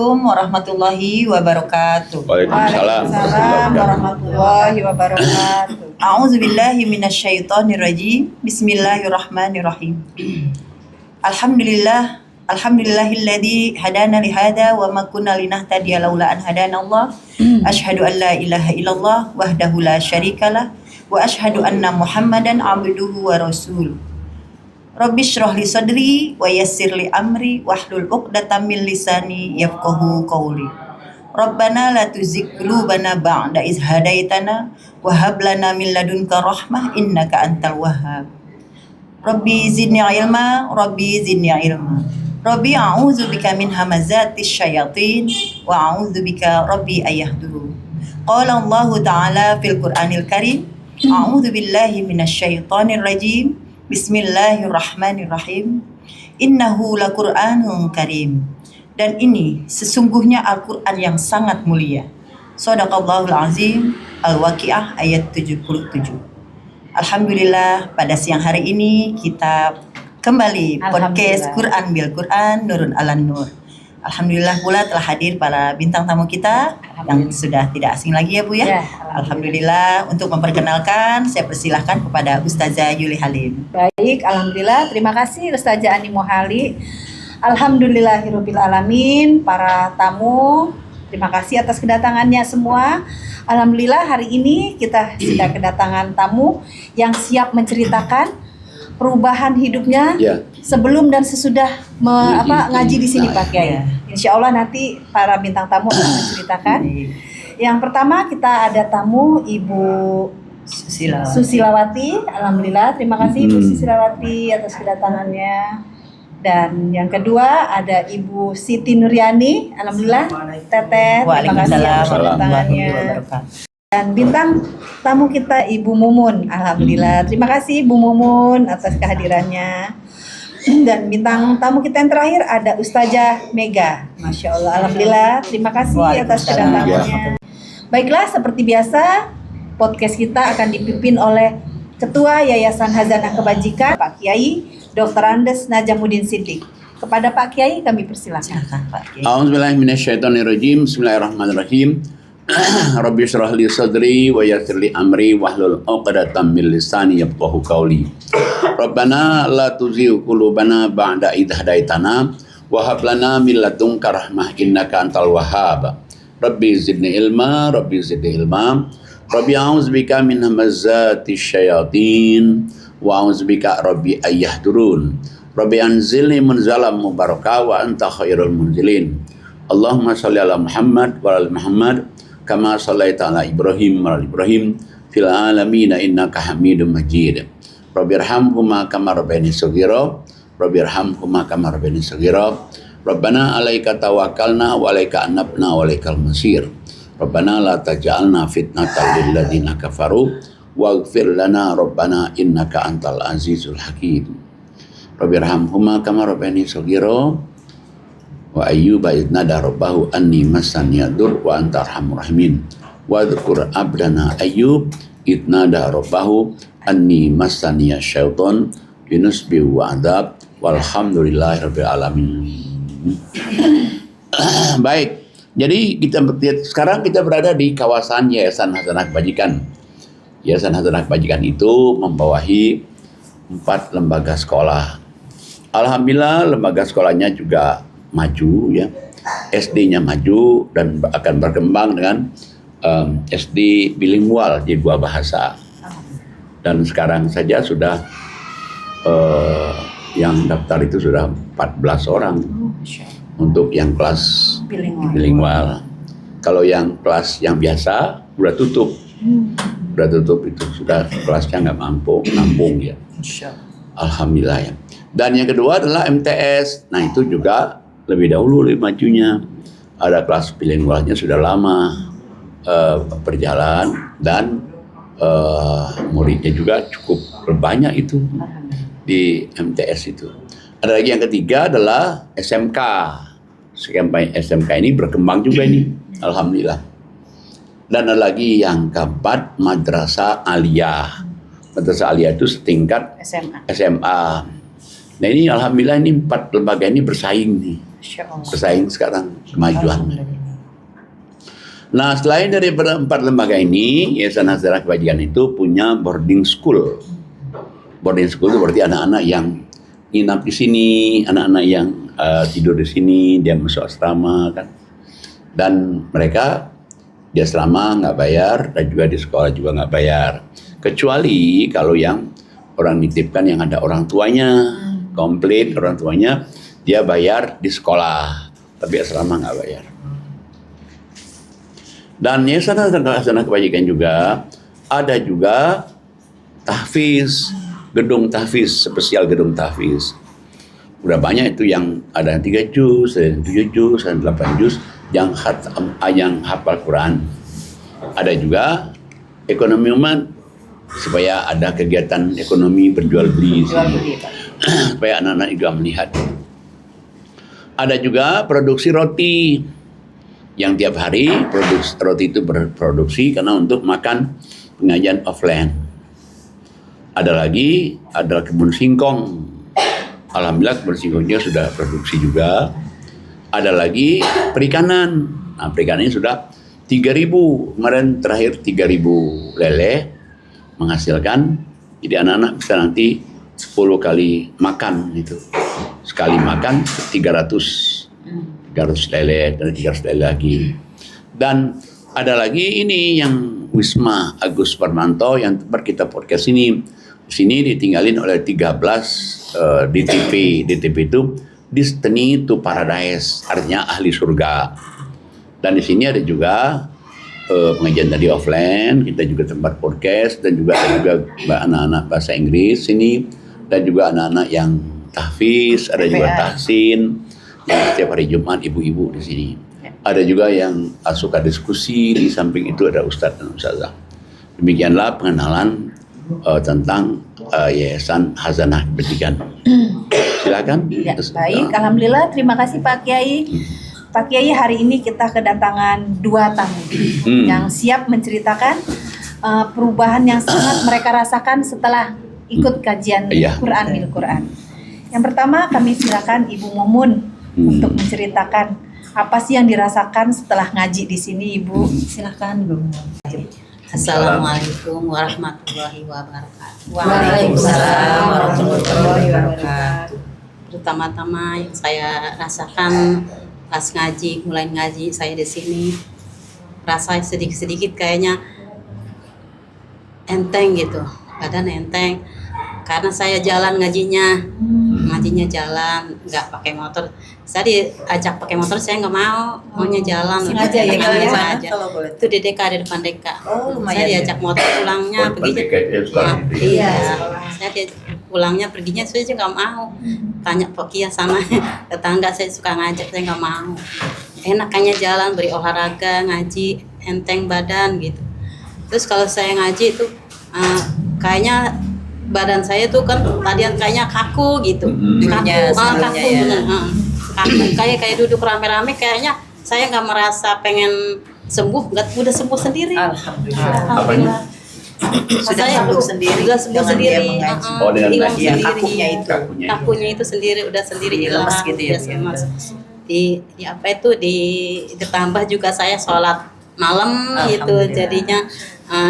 Assalamualaikum warahmatullahi wabarakatuh. Waalaikumsalam warahmatullahi wabarakatuh. A'udzubillahi minasyaitonirrajim. Bismillahirrahmanirrahim. Alhamdulillahilladzi hadana li hada wa ma kunna linahtadiya laula an hadanallah. Asyhadu an la ilaha illallah wahdahu la syarikalah wa asyhadu anna Muhammadan abduhu wa rasuluh. Rabbi shrah li sadri wa yassir li amri wahlul 'uqdatam min lisani yafqahu qawli. Rabbana la tuzigh qulubana ba'da iz hadaitana wa hab lana min ladunka rahmah innaka antal wahhab. Rabbi zidni ilma, Rabbi zidni ilma. Rabbi a'udzubika min hamazatis syayatin wa a'udzubika Rabbi ayahdurun. Qala Allah Ta'ala fil Qur'anil Karim, a'udzu billahi minasyaitonir rajim. Bismillahirrahmanirrahim. Innahu laqur'anun karim. Dan ini sesungguhnya Al-Quran yang sangat mulia. Shadaqallahul azim. Al-Waqiah ayat 77. Alhamdulillah pada siang hari ini kita kembali podcast Quran bil Quran Nurun ala Nur. Alhamdulillah pula telah hadir para bintang tamu kita yang sudah tidak asing lagi ya Bu ya. Alhamdulillah. Untuk memperkenalkan saya persilahkan kepada Ustazah Yuli Halim. Baik, alhamdulillah. Terima kasih Ustazah Ani Mohali. Alhamdulillahirabbil alamin. Para tamu, terima kasih atas kedatangannya semua. Alhamdulillah hari ini kita sudah kedatangan tamu yang siap menceritakan perubahan hidupnya sebelum dan sesudah ngaji di sini Pak Kiai. Insya Allah nanti para bintang tamu akan menceritakan. Yang pertama kita ada tamu Ibu Susilawati. Alhamdulillah, terima kasih Ibu Susilawati atas kedatangannya. Dan yang kedua ada Ibu Siti Nuryani. Alhamdulillah, Teteh, terima kasih atas kedatangannya. Dan bintang tamu kita Ibu Mumun. Alhamdulillah, terima kasih Ibu Mumun atas kehadirannya. Dan bintang tamu kita yang terakhir ada Ustazah Mega. Masya Allah, alhamdulillah, terima kasih atas kedatangannya. Baiklah, seperti biasa podcast kita akan dipimpin oleh Ketua Yayasan Hazanah Kebajikan Pak Kiai Dr. Andes Najamuddin Siddiq. Kepada Pak Kiai kami persilakan. Pak Kiai. A'udzubillahi minasyaitonirrajim. Bismillahirrahmanirrahim. Rabbi shrah li sadri wa yassir li amri wahlul 'uqdatam min lisani yafqahu qawli. Rabbana la tuzigh qulubana ba'da idh hadaitana wa hab lana min ladunka rahmah innaka antal wahhab. Rabbi zidni ilma, Rabbi zidni ilma. Rabbi a'udzubika min hamazatis syayatin wa a'udzubika Rabbi ayahdurun. Rabbi anzilni munzalam mubarakah wa anta khairul munzilin. Allahumma shalli ala Muhammad wa ala Muhammad kama shallaita ala Ibrahim wa ala Ibrahim fil alamin innaka Hamidum Majid. Rabbirhamhuma kama rabbayani shaghira. Rabbirhamhuma kama rabbayani shaghira. Rabbana 'alaika tawakkalna wa 'alaika anabna wa 'alaikal masir. Rabbana la taj'alna fitnatan lil ladzina kafaru waghfir lana rabbana innaka antal azizul hakim. Rabbirhamhuma kama rabbayani shaghira. Wa ayyuba idnada rabbahu anni massani yadur wa anta arhamur rahimin. Wa dzkur abdana ayyub idnada rabbahu anni massani yasyaiton binusbi wa adab walhamdulillahirabbil alamin. Baik. Jadi sekarang kita berada di kawasan Yayasan Hazanah Kebajikan. Yayasan Hazanah Kebajikan itu membawahi 4 lembaga sekolah. Alhamdulillah lembaga sekolahnya juga maju ya, SD-nya maju dan akan berkembang dengan SD bilingual di 2 bahasa. Dan sekarang saja sudah yang daftar itu sudah 14 orang untuk yang kelas bilingual. Kalau yang kelas yang biasa udah tutup, itu sudah kelasnya nggak mampu nampung ya. Alhamdulillah ya. Dan yang kedua adalah MTS. Nah itu juga lebih dahulu majunya. Ada kelas bilingualnya sudah lama berjalan dan muridnya juga cukup banyak itu di MTS itu. Ada lagi yang ketiga adalah SMK. SMK ini berkembang juga ini, alhamdulillah. Dan ada lagi yang keempat Madrasah Aliyah. Madrasah Aliyah itu setingkat SMA. Nah ini alhamdulillah ini 4 lembaga ini bersaing nih. Masya Allah. Bersaing sekarang kemajuan. Alhamdulillah. Nah, selain dari 4 lembaga ini, Yayasan Hazanah Kebajikan itu punya boarding school. Boarding school itu berarti anak-anak yang nginap di sini, anak-anak yang tidur di sini, dia masuk asrama kan. Dan mereka di asrama nggak bayar, dan juga di sekolah juga nggak bayar. Kecuali kalau yang orang nitipkan yang ada orang tuanya, komplit orang tuanya, dia bayar di sekolah, tapi asrama nggak bayar. Dan Yayasan Hazanah Kebajikan juga ada juga tahfiz, gedung tahfiz, spesial gedung tahfiz. Udah banyak itu yang ada yang 3 juz, ada yang 7 juz, ada yang 8 juz yang hafal Quran. Ada juga ekonomi umat supaya ada kegiatan ekonomi berjual beli, supaya anak-anak juga melihat. Ada juga produksi roti yang tiap hari roti itu berproduksi karena untuk makan pengajian offline. Ada lagi adalah kebun singkong. Alhamdulillah kebun singkongnya sudah produksi juga. Ada lagi perikanan. Nah, perikanannya sudah 3.000. Kemarin terakhir 3.000 lele menghasilkan. Jadi anak-anak bisa nanti 10 kali makan itu. Sekali makan 300 lele dan 300 lele lagi. Dan ada lagi ini yang Wisma Agus Parmanto yang tempat kita podcast ini. Di sini ditinggalin oleh 13 DTP. DTP itu Destiny to Paradise, artinya ahli surga. Dan di sini ada juga pengajian tadi offline, kita juga tempat podcast, dan juga ada juga anak-anak bahasa Inggris sini, dan juga anak-anak yang tahfiz, ada juga tahsin. Yang setiap hari Jumat ibu-ibu di sini. Ada juga yang suka diskusi, di samping itu ada ustadz dan ustazah. Demikianlah pengenalan tentang Yayasan Hazanah Kebajikan. Silakan. Ya, baik, alhamdulillah, terima kasih Pak Kiai. Pak Kiai, hari ini kita kedatangan 2 tamu yang siap menceritakan perubahan yang sangat mereka rasakan setelah ikut kajian Quran bil Quran. Yang pertama, kami silakan Ibu Mumun untuk menceritakan apa sih yang dirasakan setelah ngaji di sini, Ibu. Silakan, Bu. Assalamualaikum warahmatullahi wabarakatuh. Waalaikumsalam warahmatullahi wabarakatuh. Pertama-tama yang saya rasakan pas mulai ngaji saya di sini, rasa sedikit-sedikit kayaknya enteng gitu, badan enteng. Karena saya jalan ngajinya jalan, nggak pakai motor. Saya diajak pakai motor, saya nggak mau, maunya jalan. Sengaja ya, sengaja. Itu di depan DK. Saya diajak motor pulangnya, iya. Saya diajak pulangnya, perginya saya juga nggak mau. Tanya Pokia sana, tetangga saya suka ngajak, saya nggak mau. Enakannya jalan, beri olahraga, ngaji, enteng badan gitu. Terus kalau saya ngaji itu kayaknya badan saya tuh kan tadian kayaknya kaku gitu, kaku bener, kaku kayak duduk rame-rame, kayaknya saya nggak merasa pengen sembuh, udah sembuh sendiri. Alhamdulillah. Sudah sembuh sendiri. Sudah sembuh sendiri. Hilang sendiri. Kakunya itu sendiri, udah sendiri hilang. Lemas gitu ya. Di apa itu ditambah juga saya sholat malam gitu, jadinya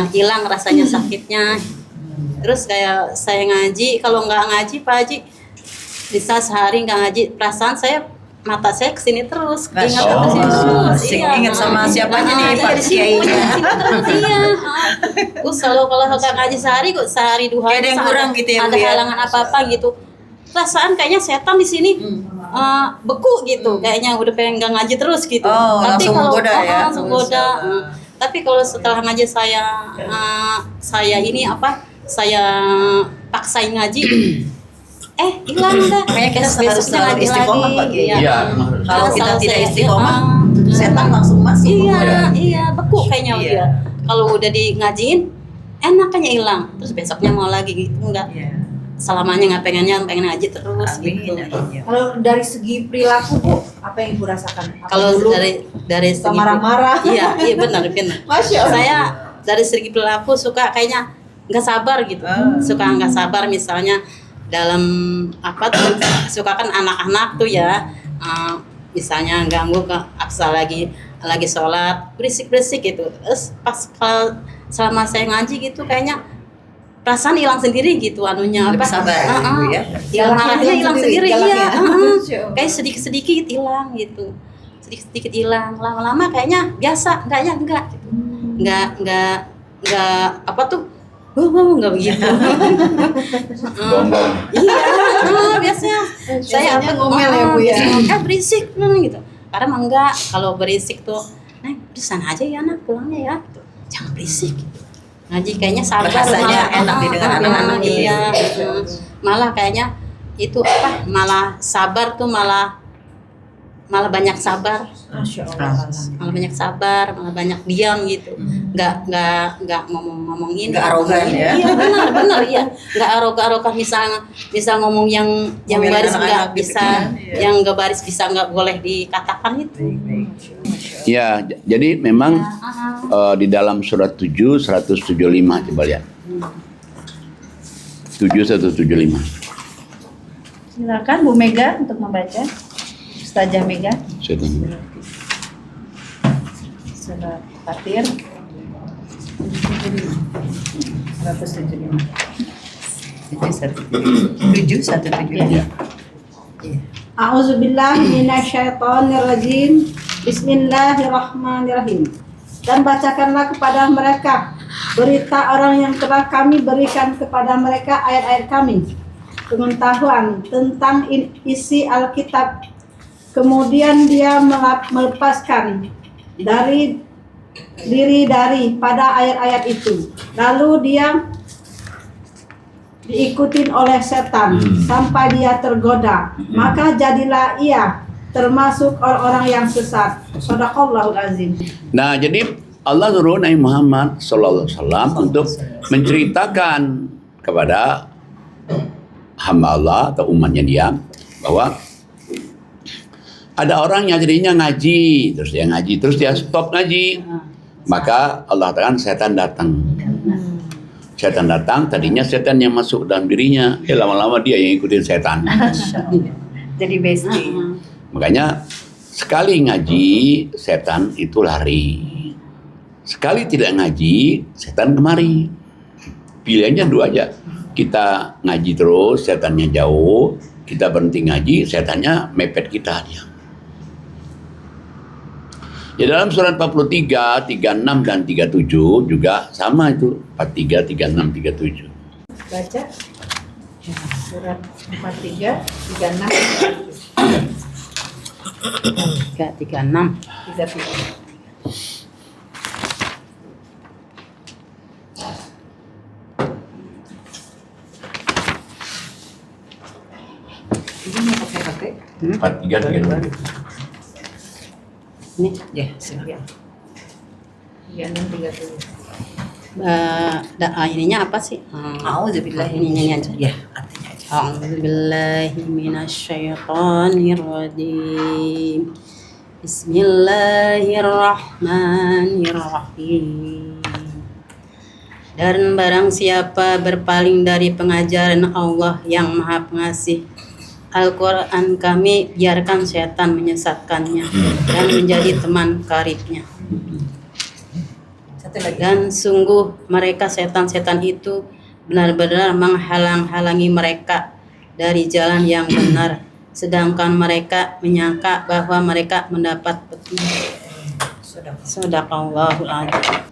hilang rasanya sakitnya. Terus kayak saya ngaji, kalau nggak ngaji Pak Haji, bisa sehari nggak ngaji, perasaan saya mata saya kesini terus, ingat terus. Ingat sama siapanya nih Pak Kiai. Iya. Terus kalau nggak ngaji sehari 2 hari, ada yang kurang gitu ya, ada halangan apa gitu, perasaan kayaknya setan di sini beku gitu, kayaknya udah pengen nggak ngaji terus gitu. Tapi langsung kalau menggoda ya. menggoda, tapi kalau setelah ngaji saya paksain ngaji, hilang dah. Kayak kita harus Besoknya selalu ngaji istiqomah lagi. Pak Kiai. Iya. Kalau kita tidak saya- istiqomah, setan langsung masuk. Iya, beku kayaknya Iya. dia. Kalau udah di ngajiin, enakannya hilang. Terus besoknya mau lagi gitu, enggak. Selamanya nggak pengen ngaji terus gitu. Kalau dari segi perilaku, Bu, apa yang Ibu rasakan? Apa Kalau dulu dari suka segi marah-marah? iya benar. Masya Allah. Saya dari segi perilaku suka kayaknya nggak sabar gitu, suka nggak sabar, misalnya dalam apa tuh, suka kan anak-anak tuh ya, misalnya ganggu ke Aksa lagi sholat berisik gitu. Terus pas selama saya ngaji gitu kayaknya perasaan hilang sendiri gitu anunya Lebih sabar gitu ya. Hilang marahnya hilang sendiri galaknya. iya. Kayak sedikit hilang gitu. Sedikit hilang. Lama-lama kayaknya biasa, enggak gitu. Enggak apa tuh? Enggak begitu. Iya, biasanya saya apa ngomel ya Bu ya. Berisik gitu. Karena enggak kalau berisik tuh, "Neng, di sana aja ya Nak, pulangnya ya." Gitu. Jangan berisik gitu. Ngaji kayaknya sabar Bahasanya malah enak didengar anak-anak gitu iya. ya. Malah kayaknya itu apa? Malah sabar tuh malah banyak sabar. Masya Allah. Malah banyak sabar, malah banyak diam gitu. Nggak ngomongin. Nggak arogan ya. Iya benar iya. Nggak arogan misal ngomong yang Ngomelin baris nggak anak-anak gitu bisa, kan. yang nggak baris bisa nggak boleh dikatakan itu. Ya, jadi memang di dalam surat 7 175 coba lihat. 7175. Silakan Bu Mega untuk membaca. Ustazah Mega. Surat Fatir 175. 7 A'udzubillahi minasyaitonirrajim. Bismillahirrahmanirrahim. Dan bacakanlah kepada mereka berita orang yang telah kami berikan kepada mereka ayat-ayat kami, pengetahuan tentang isi Alkitab. Kemudian dia melepaskan diri pada ayat-ayat itu. Lalu dia diikutin oleh setan sampai dia tergoda. Maka jadilah ia termasuk orang-orang yang sesat. Shadaqallahul azim. Nah, jadi Allah suruh Nabi Muhammad SAW untuk menceritakan kepada hamba Allah atau umatnya dia bahwa ada orang yang jadinya ngaji, terus dia stop ngaji. Maka Allah katakan setan datang. Setan datang, tadinya setan yang masuk dalam dirinya, lama-lama dia yang ikutin setan. Jadi bestie. Makanya sekali ngaji, setan itu lari. Sekali tidak ngaji, setan kemari. Pilihannya dua aja. Kita ngaji terus, setannya jauh. Kita berhenti ngaji, setannya mepet kita dia. Ya dalam surat 43, 36 dan 37 juga sama itu. 43, 36, 37. Baca. Surat 43, 36, 336. 37. Ini mau pakai HP? 43, 36. Ini Ya, silakan. 36, 37. ininya apa sih? A'udzubillahi Ininya aja. Ya, artinya aja. A'udzubillahi minasyaitonirrajim. Bismillahirrahmanirrahim. Dan barang siapa berpaling dari pengajaran Allah yang Maha Pengasih, Al-Quran kami biarkan setan menyesatkannya dan menjadi teman karibnya. Satu lagi. Dan sungguh mereka setan-setan itu benar-benar menghalang-halangi mereka dari jalan yang benar, sedangkan mereka menyangka bahwa mereka mendapat petunjuk. Shadaqallahul azim.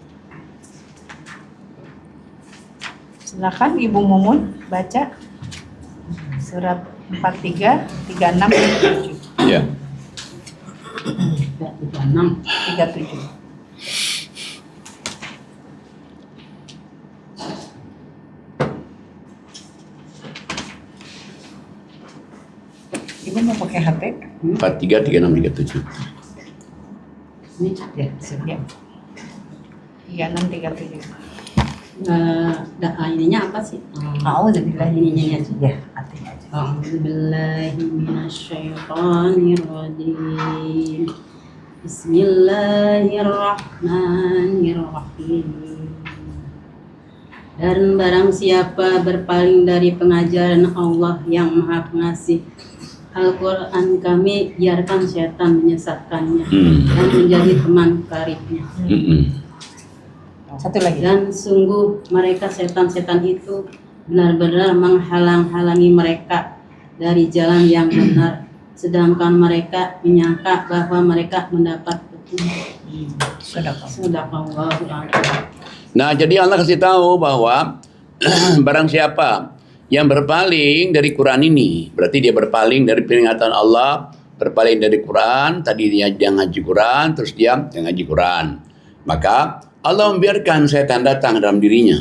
Silakan Ibu Mumun baca surat 43, 36, 37. Ya. 36. 37. Ibu mau pakai HP? 43, 36, 37. Ini Ya, siap. 36, 37. ininya apa sih? A'udzubillahi Ininya aja. Ya, artinya aja. A'udzubillahi minasyaitonirrajim. Bismillahirrahmanirrahim. Dan barang siapa berpaling dari pengajaran Allah yang Maha Pengasih, Al-Quran kami biarkan setan menyesatkannya dan menjadi teman karibnya. Satu lagi. Dan sungguh mereka setan-setan itu benar-benar menghalang-halangi mereka dari jalan yang benar, sedangkan mereka menyangka bahwa mereka mendapat petunjuk. Sadaqallahul adzim. Nah, jadi Allah kasih tahu bahwa barang siapa yang berpaling dari Quran ini, berarti dia berpaling dari peringatan Allah, berpaling dari Quran, tadi dia ngaji Quran, terus dia ngaji Quran. Maka Allah membiarkan setan datang dalam dirinya.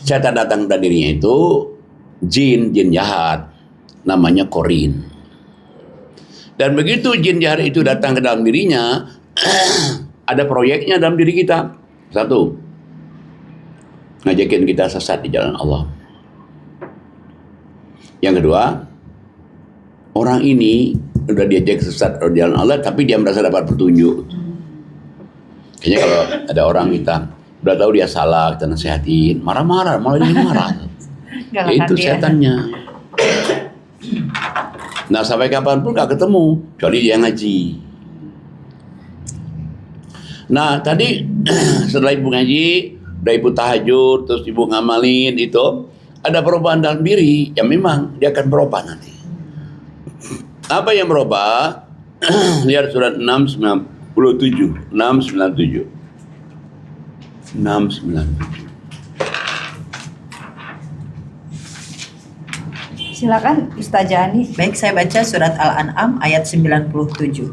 Setan datang dalam dirinya itu jin jahat, namanya korin. Dan begitu jin jahat itu datang ke dalam dirinya, ada proyeknya dalam diri kita. Satu, ngajakin kita sesat di jalan Allah. Yang kedua, orang ini udah diajak sesat di jalan Allah, tapi dia merasa dapat petunjuk. Kayaknya kalau ada orang kita udah tahu dia salah, kita nasihatin, marah-marah, malah dia marah. Itu setannya. Nah, sampai kapanpun gak ketemu, kecuali dia ngaji. Nah, tadi setelah ibu ngaji, udah ibu tahajud, terus ibu ngamalin itu, ada perubahan dalam diri, ya memang dia akan berubah nanti. Apa yang berubah? Lihat surat 697. 697. Silakan Ustazah Ani. Baik, saya baca surat Al-An'am ayat 97.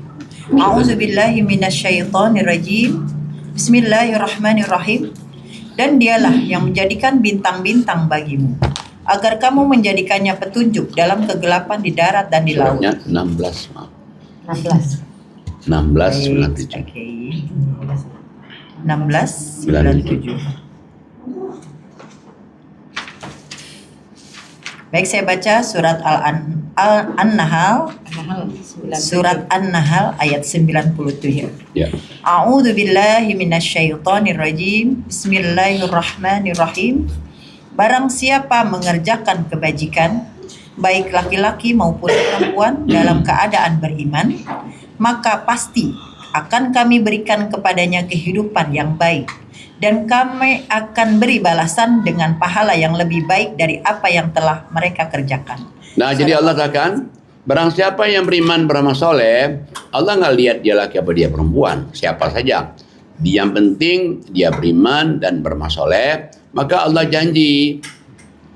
A'udzubillahi minasyaitonirrajim. Bismillahirrahmanirrahim. Dan dialah yang menjadikan bintang-bintang bagimu, agar kamu menjadikannya petunjuk dalam kegelapan di darat dan di laut. Suratnya 16, maaf. 16. 1697. Oke. 1697. Baik, saya baca surat An-Nahl. Surat An-Nahl ayat 97. Ya. A'udzu billahi minasyaitonir rajim. Bismillahirrahmanirrahim. Barang siapa mengerjakan kebajikan, baik laki-laki maupun perempuan dalam keadaan beriman, maka pasti akan kami berikan kepadanya kehidupan yang baik, dan kami akan beri balasan dengan pahala yang lebih baik dari apa yang telah mereka kerjakan. Nah, jadi Allah katakan, barang siapa yang beriman beramal soleh, Allah nggak lihat dia laki apa dia perempuan, siapa saja. Yang penting dia beriman dan beramal soleh, maka Allah janji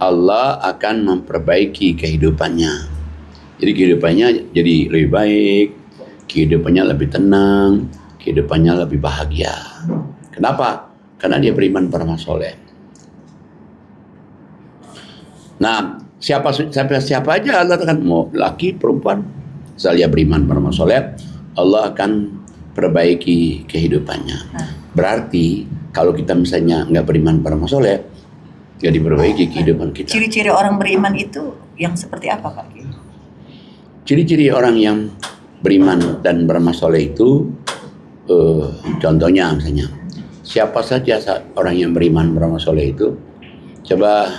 Allah akan memperbaiki kehidupannya. Jadi kehidupannya jadi lebih baik, kehidupannya lebih tenang, kehidupannya lebih bahagia. Kenapa? Karena dia beriman beramal soleh. Nah, siapa aja Allah akan, mau laki perempuan, asal dia beriman beramal soleh, Allah akan perbaiki kehidupannya. Berarti kalau kita misalnya nggak beriman beramal soleh, nggak diperbaiki kehidupan kita. Ciri-ciri orang beriman itu yang seperti apa, Pak? Ciri-ciri orang yang beriman dan beramal soleh itu, contohnya misalnya, siapa saja orang yang beriman beramal soleh itu, coba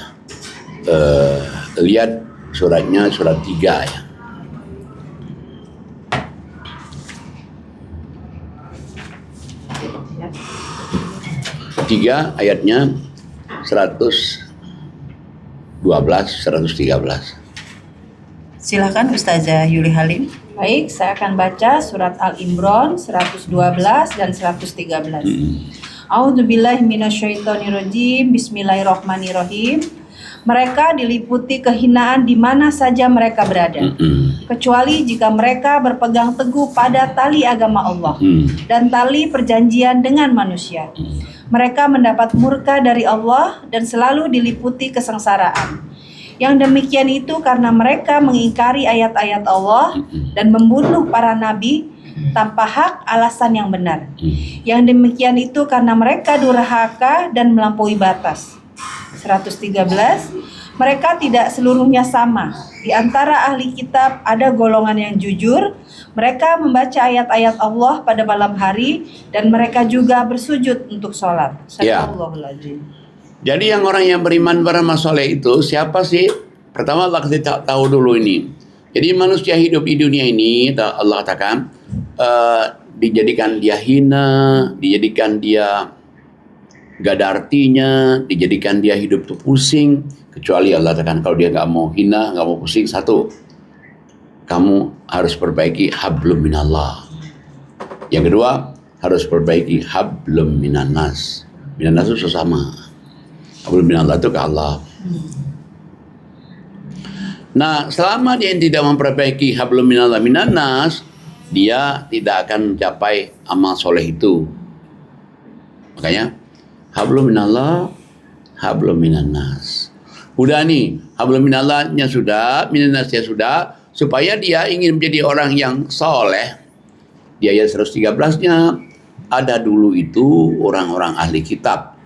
lihat suratnya, surat 3 ya. Tiga ayatnya 112, 113. Silakan Ustazah Yuli Halim. Baik, saya akan baca surat Al-Imran 112 dan 113. A'udzubillahi minasyaitonirrajim. Bismillahirrahmanirrahim. Mereka diliputi kehinaan di mana saja mereka berada, kecuali jika mereka berpegang teguh pada tali agama Allah dan tali perjanjian dengan manusia. Mereka mendapat murka dari Allah dan selalu diliputi kesengsaraan. Yang demikian itu karena mereka mengingkari ayat-ayat Allah dan membunuh para nabi tanpa hak alasan yang benar. Yang demikian itu karena mereka durhaka dan melampaui batas. 113. Mereka tidak seluruhnya sama. Di antara ahli kitab ada golongan yang jujur. Mereka membaca ayat-ayat Allah pada malam hari dan mereka juga bersujud untuk sholat. Ya. Sadaqallahul adzim. Jadi yang orang yang beriman beramal soleh itu siapa sih? Pertama Allah kasih tahu dulu ini. Jadi manusia hidup di dunia ini, Allah katakan, dijadikan dia hina, dijadikan dia gak ada artinya, dijadikan dia hidup tuh pusing. Kecuali Allah katakan kalau dia gak mau hina, gak mau pusing, satu, kamu harus perbaiki hablum minallah. Yang kedua, harus perbaiki hablum minannas. Minannas itu sesama. Hablum minallah itu ke Allah. Nah, selama dia tidak memperbaiki hablum minallah minannas, dia tidak akan mencapai amal soleh itu. Makanya hablum minallah, hablum minannas. Udah nih, hablum minallahnya sudah, minannasnya sudah, supaya dia ingin menjadi orang yang soleh. Di ayat 113-nya ada dulu itu orang-orang ahli kitab.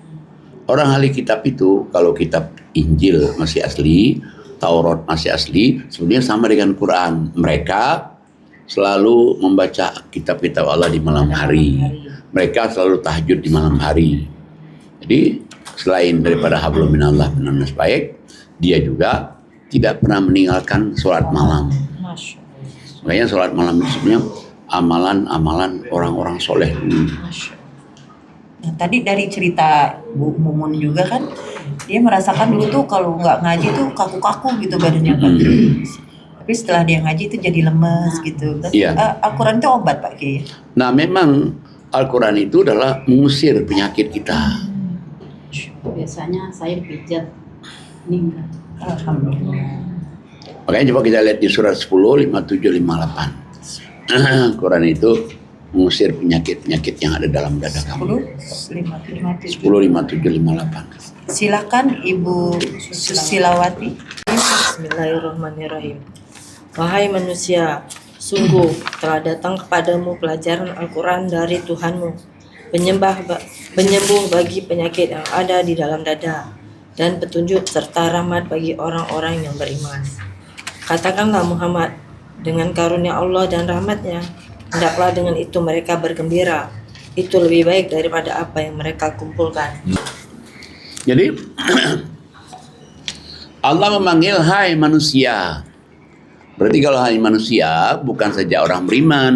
Orang ahli kitab itu kalau kitab Injil masih asli, Taurat masih asli, sebenarnya sama dengan Quran. Mereka selalu membaca kitab-kitab Allah di malam hari. Mereka selalu tahajud di malam hari. Jadi selain daripada hablum minallah minannas baik, dia juga tidak pernah meninggalkan sholat malam. Makanya sholat malam itu sebenarnya amalan-amalan orang-orang soleh. Nah, tadi dari cerita Bu Mumun juga kan, dia merasakan dulu tuh kalau nggak ngaji tuh kaku-kaku gitu badannya Pak. Tapi setelah dia ngaji tuh jadi lemes gitu. Iya. Al-Quran itu obat Pak Kiai. Nah memang Al-Quran itu adalah mengusir penyakit kita. Biasanya saya dipijat meninggal. Alhamdulillah. Makanya coba kita lihat di surat 10, 57, 58. Quran itu mengusir penyakit-penyakit yang ada dalam dada kamu. 10, 57. 10, 57, 58. Silakan Ibu Susilawati. Bismillahirrahmanirrahim. Wahai manusia, sungguh telah datang kepadamu pelajaran Al-Quran dari Tuhanmu, penyembuh bagi penyakit yang ada di dalam dada, dan petunjuk serta rahmat bagi orang-orang yang beriman. Katakanlah Muhammad, dengan karunia Allah dan rahmatnya, hendaklah dengan itu mereka bergembira. Itu lebih baik daripada apa yang mereka kumpulkan. Jadi Allah memanggil hai manusia. Berarti kalau hai manusia bukan saja orang beriman.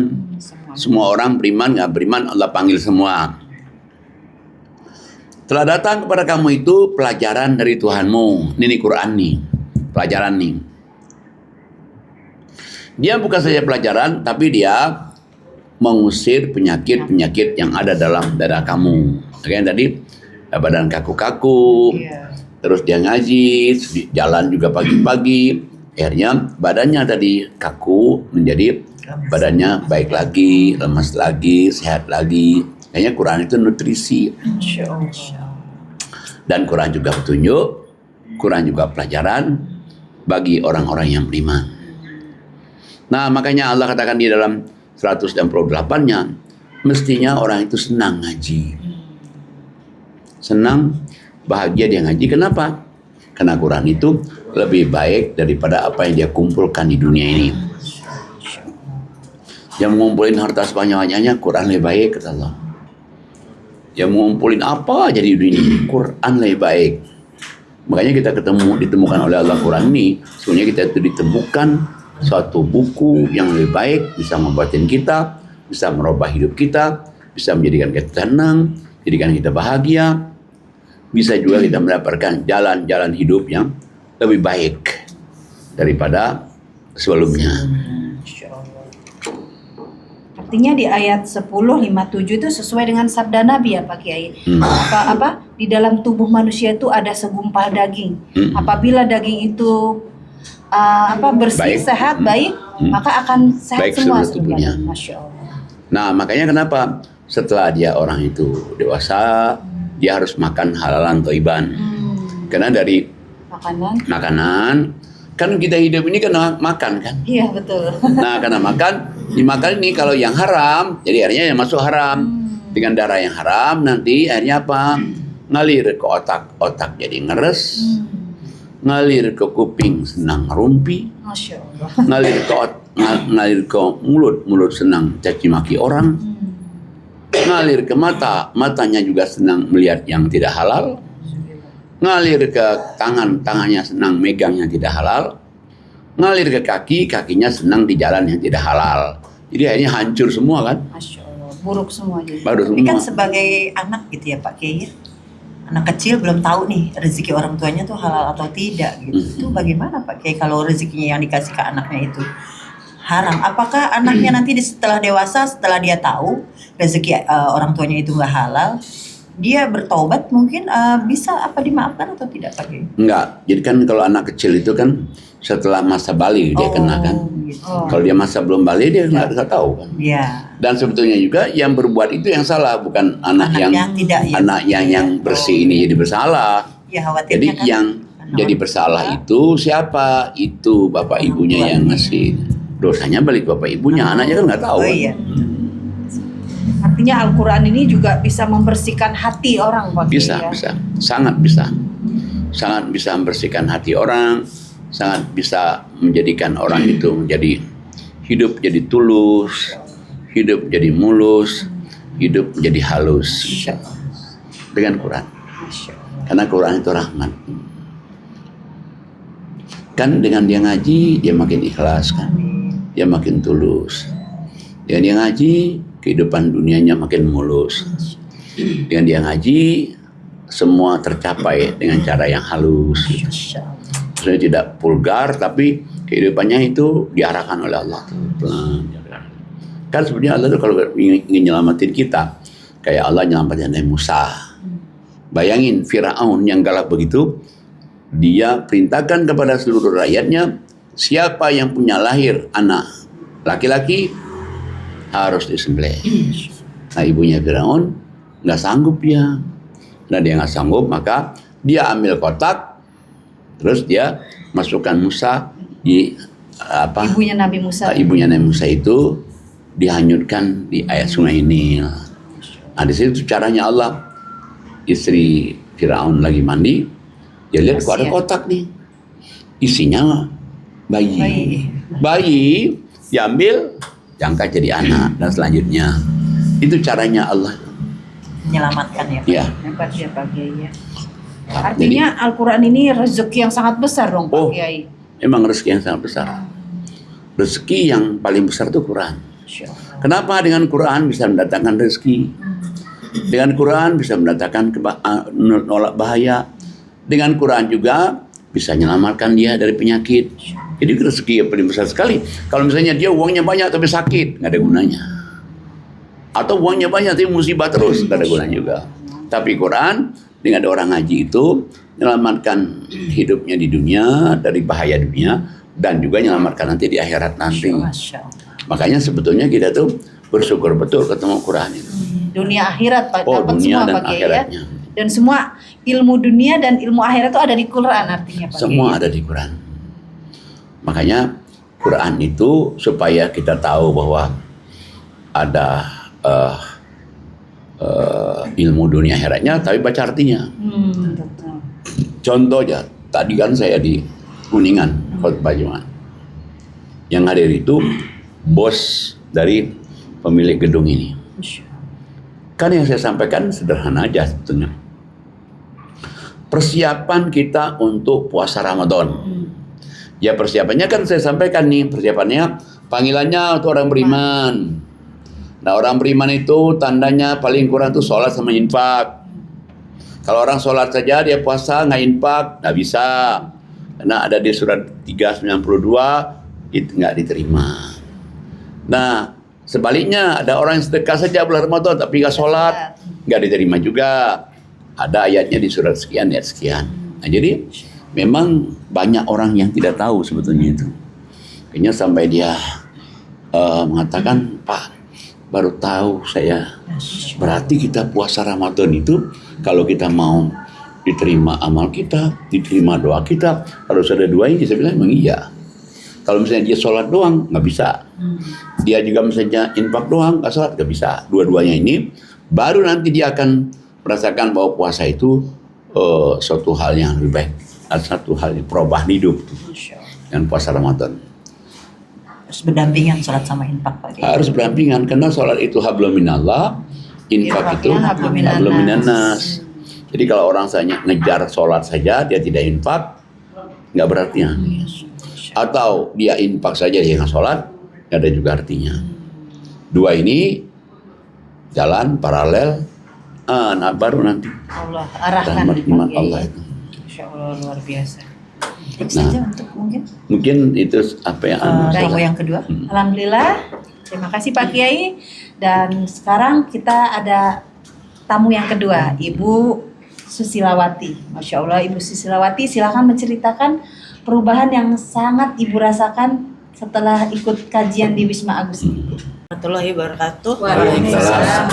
Semua orang beriman nggak beriman Allah panggil semua. Telah datang kepada kamu itu pelajaran dari Tuhanmu. Ini Quran nih, pelajaran nih. Dia bukan saja pelajaran, tapi dia mengusir penyakit-penyakit yang ada dalam dada kamu. Makanya tadi badan kaku-kaku, terus dia ngaji, jalan juga pagi-pagi, akhirnya badannya tadi kaku menjadi badannya baik lagi, lemas lagi, sehat lagi. Kayaknya Quran itu nutrisi. Dan Quran juga petunjuk, Quran juga pelajaran bagi orang-orang yang beriman. Nah makanya Allah katakan di dalam 168-nya, mestinya orang itu senang ngaji. Senang, bahagia dia ngaji. Kenapa? Karena Quran itu lebih baik daripada apa yang dia kumpulkan di dunia ini. Yang mengumpulin harta sebanyak-banyaknya, Quran lebih baik, kata Allah. Yang mengumpulin apa aja di dunia ini, Quran lebih baik. Makanya kita ditemukan oleh Allah Quran ini, sebenarnya kita itu ditemukan suatu buku yang lebih baik, bisa membuatin kita, bisa merubah hidup kita, bisa menjadikan kita tenang, menjadikan kita bahagia, bisa juga kita mendapatkan jalan-jalan hidup yang lebih baik daripada sebelumnya. Artinya di ayat 10:57 itu sesuai dengan sabda Nabi ya Pak Kiai. Apa di dalam tubuh manusia itu ada segumpal daging. Apabila daging itu bersih, Baik. sehat, baik, maka akan sehat Baik semua seluruh tubuhnya. Masya Allah. Nah makanya kenapa setelah dia orang itu dewasa, dia harus makan halalan thayyiban. Karena dari makanan, kan kita hidup ini kena makan kan. Iya betul. Nah karena dimakan ini kalau yang haram, jadi akhirnya yang masuk haram. Dengan darah yang haram nanti akhirnya apa? Ngalir ke otak jadi ngeres. Ngalir ke kuping senang rumpi. Masya Allah. Ngalir ke mulut senang caci maki orang. Ngalir ke matanya juga senang melihat yang tidak halal. ngalir ke tangan, tangannya senang megang yang tidak halal, ngalir ke kaki, kakinya senang di jalan yang tidak halal. Jadi akhirnya hancur semua kan. Masya Allah, buruk semua jadi. Baru Ini kan semua. sebagai anak gitu ya Pak Kiai. Anak kecil belum tahu nih rezeki orang tuanya tuh halal atau tidak gitu. Itu bagaimana Pak Kiai kalau rezekinya yang dikasih ke anaknya itu haram? Apakah anaknya nanti setelah dewasa, setelah dia tahu rezeki orang tuanya itu nggak halal, dia bertobat mungkin bisa apa dimaafkan atau tidak Pak Kiai? Enggak. Jadi kan kalau anak kecil itu kan setelah masa balik dia kena kan. Gitu. Kalau dia masa belum balik dia nggak tahu kan. Ya. Dan sebetulnya juga yang berbuat itu yang salah, bukan anak yang tidak ya. anak yang bersih ini jadi bersalah. Ya khawatirnya Jadi kan yang anak jadi orang bersalah tua. itu siapa? Itu bapak Orang ibunya tua. yang ngasih. Dosanya balik bapak ibunya, anaknya kan nggak tahu. Oh kan. iya. Artinya Al-Quran ini juga bisa membersihkan hati orang Pak Kiai, Bisa, ya? bisa, sangat bisa, sangat bisa membersihkan hati orang, sangat bisa menjadikan orang itu menjadi hidup jadi tulus, hidup jadi mulus, hidup jadi halus dengan Quran. Karena Quran itu rahmat. Kan dengan dia ngaji dia makin ikhlas kan, dia makin tulus. Dengan dia ngaji kehidupan dunianya makin mulus. Dengan dia ngaji semua tercapai dengan cara yang halus. Maksudnya tidak vulgar tapi kehidupannya itu diarahkan oleh Allah. Kan sebenarnya Allah itu kalau ingin nyelamatin kita kayak Allah nyelamatin Nabi Musa. Bayangin Firaun yang galak begitu, dia perintahkan kepada seluruh rakyatnya, siapa yang punya lahir anak laki-laki harus disembelih. Nah ibunya Firaun nggak sanggup ya. Nah dia nggak sanggup maka dia ambil kotak, terus dia masukkan Musa di Ibunya Nabi Musa. ibunya Nabi Musa itu dihanyutkan di air sungai Nil. Nah di situ caranya Allah. Istri Firaun lagi mandi, dia lihat kok ada kotak nih, isinya bayi. Bayi diambil, diangkat jadi anak dan selanjutnya. Itu caranya Allah. Menyelamatkan ya. Ya. Hebat ya Pak Kiai ya. Artinya Al-Quran ini rezeki yang sangat besar dong Pak Oh. Kiai. Memang rezeki yang sangat besar. Rezeki yang paling besar itu Quran. Kenapa dengan Quran bisa mendatangkan rezeki? Dengan Quran bisa mendatangkan nolak bahaya. Dengan Quran juga bisa menyelamatkan dia dari penyakit. Jadi rezeki yang paling besar sekali. Kalau misalnya dia uangnya banyak tapi sakit, nggak ada gunanya. Atau uangnya banyak tapi musibah terus, nggak ada gunanya juga. Tapi Quran dengan orang ngaji itu menyelamatkan hidupnya di dunia dari bahaya dunia dan juga menyelamatkan nanti di akhirat nanti. Masya Allah. Makanya sebetulnya kita tuh bersyukur betul ketemu Quran itu. Dunia akhirat Pak, Oh, dapat dunia semua dan Pak Kiai ya. akhiratnya. Dan semua ilmu dunia dan ilmu akhirat itu ada di Quran artinya Pak Semua Kiai. ada di Quran. Makanya Quran itu supaya kita tahu bahwa ada ilmu dunia akhiratnya, tapi baca artinya. Betul. Contoh aja, tadi kan saya di Kuningan, khotbah Jumat. Yang hadir itu bos dari pemilik gedung ini. Kan yang saya sampaikan sederhana aja sebetulnya. Persiapan kita untuk puasa Ramadan. Ya persiapannya kan saya sampaikan nih, persiapannya panggilannya untuk orang beriman. Nah orang beriman itu tandanya paling kurang tuh sholat sama infak. Kalau orang sholat saja dia puasa nggak infak, nggak bisa. Karena ada di surat 392 itu nggak diterima. Nah sebaliknya ada orang yang sedekah saja bulan Ramadan tapi nggak sholat, nggak diterima juga. Ada ayatnya di surat sekian, ayat sekian. Nah jadi memang banyak orang yang tidak tahu sebetulnya itu. Kayaknya sampai dia mengatakan, Pak, baru tahu saya. Berarti kita puasa Ramadan itu kalau kita mau diterima amal kita, diterima doa kita, harus ada dua ini. Saya bilang memang iya. Kalau misalnya dia sholat doang, nggak bisa. Dia juga misalnya infak doang, nggak sholat, nggak bisa. Dua-duanya ini, baru nanti dia akan merasakan bahwa puasa itu suatu hal yang lebih baik. Satu hal yang perubahan hidup. Dengan puasa Ramadan. Harus berdampingan sholat sama infak Pak Kiai. Harus berdampingan, karena sholat itu hablum minallah, infak itu Infaknya hablum hablum minannas. Jadi kalau orang hanya ngejar sholat saja, dia tidak infak, nggak berarti. Atau dia infak saja, dia nggak sholat, nggak ada juga artinya. Dua ini jalan paralel, nah baru nanti Allah arahkan rahmat iman Allah itu. Insya Allah luar biasa. Tips Nah. saja untuk Mungkin itu apa yang tamu yang kedua. Alhamdulillah, terima kasih Pak Kiai. Dan sekarang kita ada tamu yang kedua, Ibu Susilawati. Masya Allah, Ibu Susilawati, silakan menceritakan perubahan yang sangat Ibu rasakan setelah ikut kajian di Wisma Agus ini. Warahmatullahi wabarakatuh. Waalaikumsalam.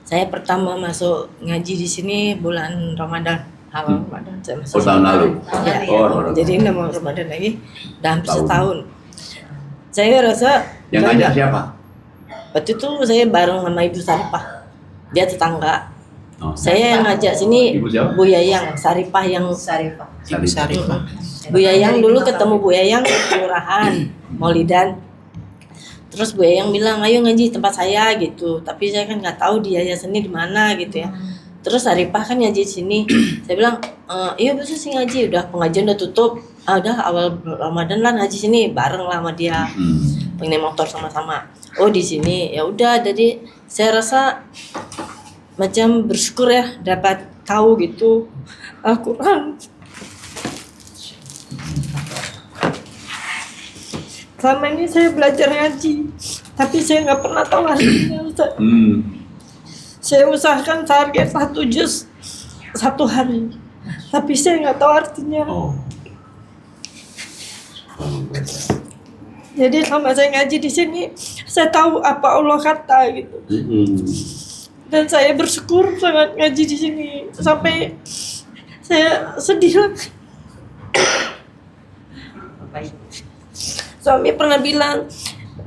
Saya pertama masuk ngaji di sini bulan Ramadan. Awal Ramadan saya masuk. tahun lalu. Ya, Oh, jadi ini mau Ramadan lagi, udah hampir Tahun. setahun. Saya rasa yang ngajak siapa? waktu itu saya bareng sama Ibu Saripah. Dia tetangga. Oh. Saya yang ngajak sini Ibu siapa? Bu Yayang, Saripah yang Sarifah. Ibu Saripah. Bu Yayang dulu ketemu Bu Yayang di kelurahan Maulidan. Terus Bu Yayang bilang, ayo ngaji tempat saya gitu. Tapi saya kan nggak tahu dia seni di mana gitu ya. Terus Saripah kan ngaji di sini. Saya bilang, iya Bu Susi ngaji. Udah pengajian udah tutup. Udah awal Ramadan lah ngaji sini bareng lah sama dia. Pengen motor sama-sama. Oh di sini ya udah. Jadi saya rasa macam bersyukur ya dapat tahu gitu Al-Quran. Selama ini saya belajar ngaji, tapi saya nggak pernah tahu artinya, Ustaz. Saya usahakan target 1 juz 1 hari, tapi saya nggak tahu artinya. Oh. Jadi selama saya ngaji di sini, saya tahu apa Allah kata gitu. Dan saya bersyukur sangat ngaji di sini sampai saya sedih lah. Suami pernah bilang,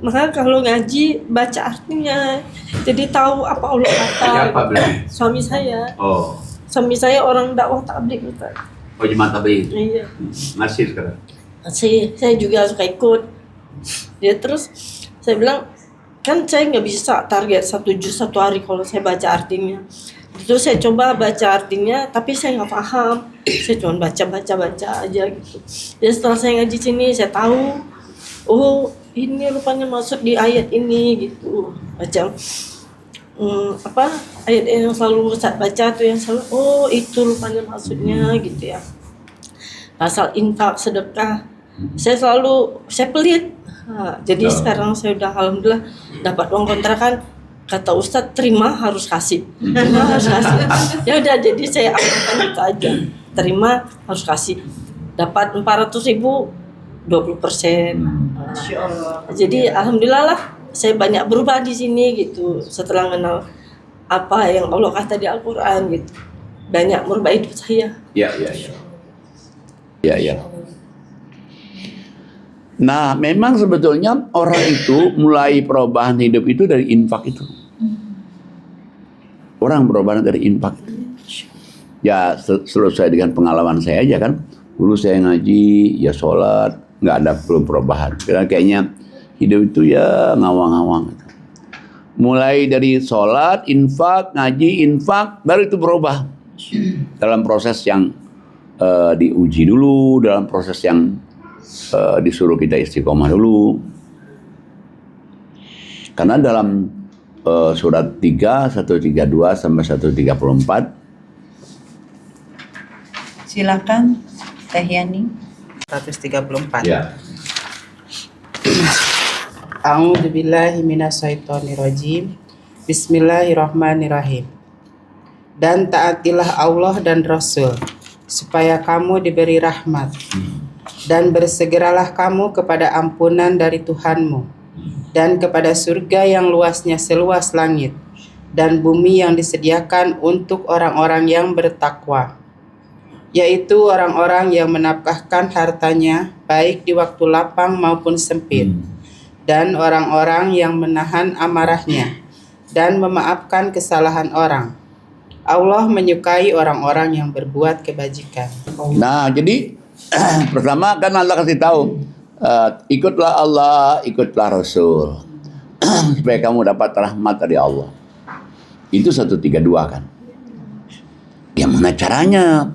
maka kalau ngaji baca artinya, jadi tahu apa Allah kata. Siapa bilang? Suami saya. Oh. Suami saya orang dakwah tabligh, Ustaz. Oh, jemaat tabligh. Iya. Masih sekarang. Saya juga suka ikut. Dia terus saya bilang, kan saya nggak bisa target 1 juz 1 hari kalau saya baca artinya. Itu saya coba baca artinya, tapi saya nggak paham. Saya cuma baca aja gitu. Jadi setelah saya ngaji sini, saya tahu, oh ini rupanya maksud di ayat ini gitu. Macam ayat yang selalu saya baca tuh yang selalu, oh itu rupanya maksudnya gitu ya. Pasal infak sedekah, saya pelit. Jadi sekarang saya udah alhamdulillah dapat uang kontrakan. Kata Ustadz, terima harus kasih. Terima harus kasih. Ya udah, jadi saya amalkan itu aja. Terima harus kasih. Dapat 400.000, 20%. Jadi alhamdulillah lah, saya banyak berubah di sini gitu. Setelah kenal apa yang Allah kata di Al-Quran gitu, banyak merubah hidup saya. Ya. Nah, memang sebetulnya orang itu mulai perubahan hidup itu dari infak itu. Orang berubah dari infak. Ya, selesai dengan pengalaman saya aja kan. Dulu saya ngaji, ya sholat, nggak ada belum perubahan. Karena kayaknya hidup itu ya ngawang-ngawang. Mulai dari sholat, infak, ngaji, infak, baru itu berubah. Dalam proses yang diuji dulu, dalam proses yang disuruh kita istiqomah dulu. Karena dalam surat 3, 132 sampai 134. Silakan Teh Yani. 134. Ya. A'udzubillahi minasyaitonirrajim. Bismillahirrahmanirrahim. Dan taatilah Allah dan Rasul supaya kamu diberi rahmat. Dan bersegeralah kamu kepada ampunan dari Tuhanmu dan kepada surga yang luasnya seluas langit dan bumi yang disediakan untuk orang-orang yang bertakwa, yaitu orang-orang yang menafkahkan hartanya baik di waktu lapang maupun sempit, dan orang-orang yang menahan amarahnya dan memaafkan kesalahan orang. Allah menyukai orang-orang yang berbuat kebajikan. Nah, jadi pertama kan Allah kasih tahu, ikutlah Allah, ikutlah Rasul, supaya kamu dapat rahmat dari Allah. Itu 132 kan. Gimana caranya?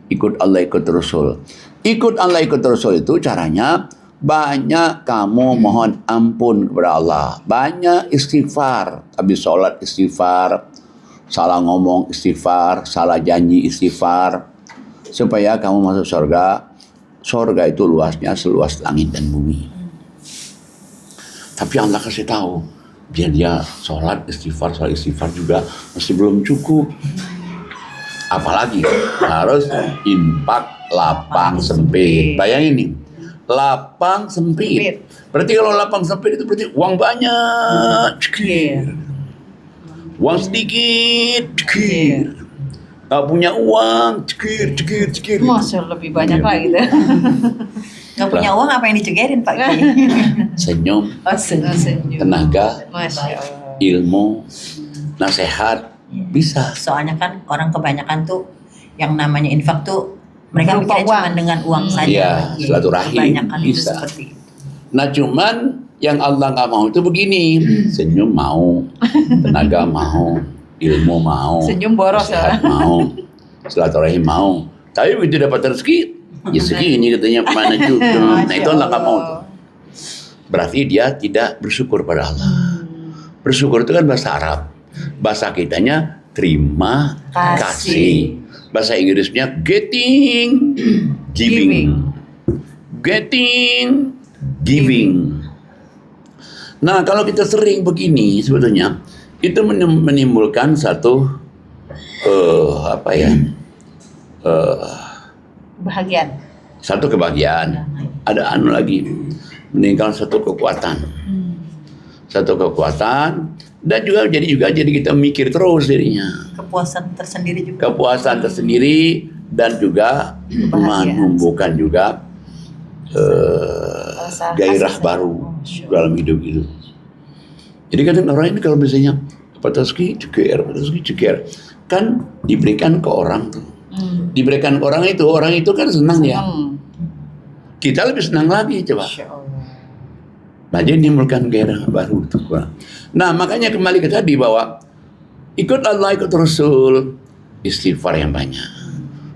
Ikut Allah, ikut Rasul. Ikut Allah, ikut Rasul itu caranya banyak kamu mohon ampun kepada Allah. Banyak istighfar. Habis sholat istighfar. Salah ngomong istighfar. Salah janji istighfar. Supaya kamu masuk surga. Surga itu luasnya seluas langit dan bumi. Tapi Allah kasih tahu. Biar dia sholat istighfar juga masih belum cukup. Apalagi harus infak lapang sempit. Bayangin nih, lapang sempit. Berarti kalau lapang sempit itu berarti uang banyak, cekir. Uang sedikit, cekir. Gak punya uang, cekir. Masya lebih banyak lagi deh. Gak punya uang apa yang dicegerin Pak Kiai? Senyum, tenaga, Masya Allah. ilmu, nasihat, bisa. Soalnya kan orang kebanyakan tuh yang namanya infak tuh mereka Berupa pikirnya uang. cuma dengan uang saja. Iya, Pak Kiai. silaturahim, Kebanyakan itu bisa. seperti itu. Nah cuman yang Allah nggak mau itu begini, senyum mau, tenaga mau, ilmu mau, Senyum boros nasihat mau, silaturahim mau. Tapi begitu dapat rezeki, ya segini katanya mana juga. Nah itu Allah nggak mau tuh. Berarti dia tidak bersyukur pada Allah. Bersyukur itu kan bahasa Arab. Bahasa kitanya terima kasih. Bahasa Inggrisnya getting, giving. Getting, giving. Nah, kalau kita sering begini sebetulnya itu menimbulkan satu Bahagian. satu kebahagiaan. Ada anu lagi, meninggal satu kekuatan. Satu kekuatan dan juga jadi kita mikir terus jadinya. Kepuasan tersendiri juga. Kepuasan tersendiri dan juga menumbuhkan juga gairah baru dalam hidup itu. Jadi kadang orang ini kalau misalnya dapat rezeki ceker, kan diberikan ke orang tuh. Diberikan ke orang itu kan senang ya. Kita lebih senang lagi coba. Nah, jadi menimbulkan gairah baru itu. Nah, makanya kembali ke tadi bahwa ikut Allah, ikut Rasul, istighfar yang banyak.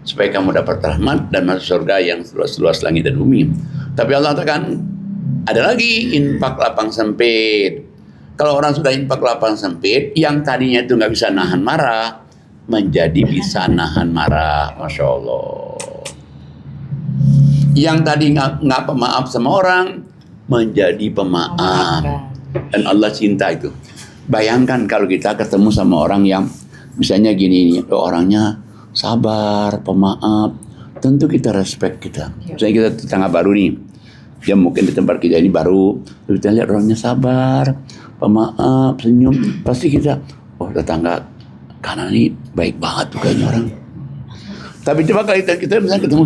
Supaya kamu dapat rahmat dan masuk surga yang seluas-luas langit dan bumi. Tapi Allah katakan, ada lagi infak lapang sempit. Kalau orang sudah infak lapang sempit, yang tadinya itu nggak bisa nahan marah, menjadi bisa nahan marah. Masya Allah. Yang tadi nggak pemaaf sama orang, menjadi pemaaf. Dan Allah cinta itu. Bayangkan kalau kita ketemu sama orang yang misalnya gini, orangnya sabar, pemaaf, tentu kita respect kita. Misalnya kita tetangga baru nih, dia mungkin di tempat kita ini baru, kita lihat orangnya sabar, pemaaf, senyum, pasti kita, oh tetangga kanan ini baik banget tuh kayaknya orang. Tapi coba kalau kita misalnya ketemu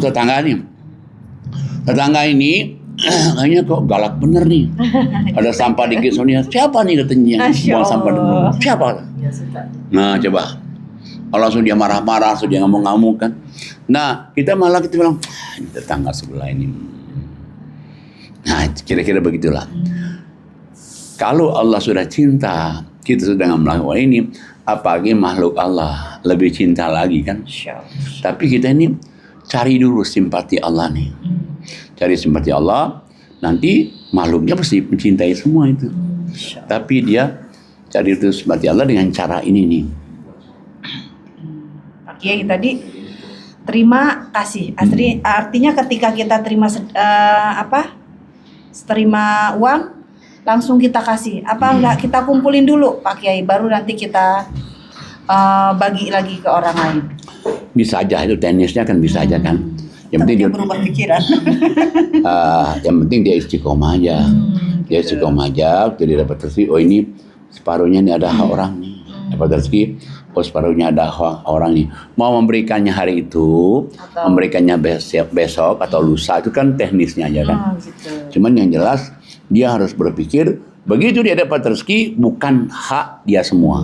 tetangga ini kayaknya kok galak bener nih. Ada sampah dikit soalnya, siapa nih katanya buang sampah dulu? Siapa? Nah coba. Langsung dia marah-marah, langsung dia ngamuk-ngamuk kan. Nah kita bilang, ini tetangga sebelah ini. Nah kira-kira begitulah. Kalau Allah sudah cinta, kita sudah melakukan ini, apalagi makhluk Allah lebih cinta lagi kan. Tapi kita ini cari dulu simpati Allah nih. Cari simpati Allah, nanti makhluknya pasti mencintai semua itu. Tapi dia cari itu simpati Allah dengan cara ini nih. Pak Kiai tadi terima kasih. Artinya ketika kita terima uang, langsung kita kasih. Apa enggak kita kumpulin dulu Pak Kiai, baru nanti kita bagi lagi ke orang lain. Bisa aja itu teknisnya kan bisa aja kan. Yang penting dia berubah pikiran. Yang penting dia istiqomah aja. Dia istiqomah aja, dia dapat rezeki. Oh ini separuhnya ini ada hak orang nih. Dapat rezeki, oh separuhnya ada hak orang nih. Mau memberikannya hari itu, memberikannya besok atau lusa, itu kan teknisnya aja kan. Gitu. Cuman yang jelas dia harus berpikir begitu dia dapat rezeki bukan hak dia semua.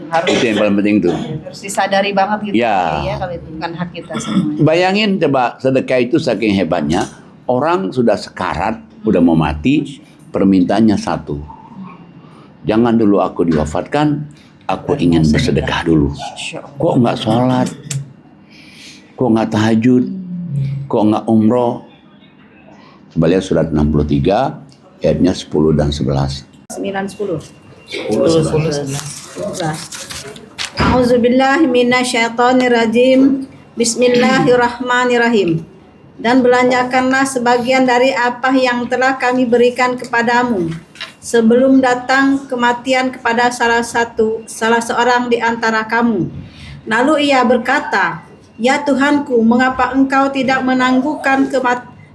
Harus Itu yang paling penting tuh. harus disadari banget gitu Ya. ya, kalau itu bukan hak kita semua. Bayangin coba sedekah itu saking hebatnya, orang sudah sekarat, udah mau mati, permintaannya satu. Jangan dulu aku diwafatkan, aku ingin bersedekah dulu. Kok nggak sholat? Kok nggak tahajud? Kok nggak umroh? Coba lihat surat 63 ayatnya 10 dan 11. 9, 10. 10. A'udzubillahi minasyaitonirrajim. Bismillahirrahmanirrahim. Dan belanjakanlah sebagian dari apa yang telah kami berikan kepadamu sebelum datang kematian kepada salah seorang di antara kamu. Lalu ia berkata, "Ya Tuhanku, mengapa engkau tidak menangguhkan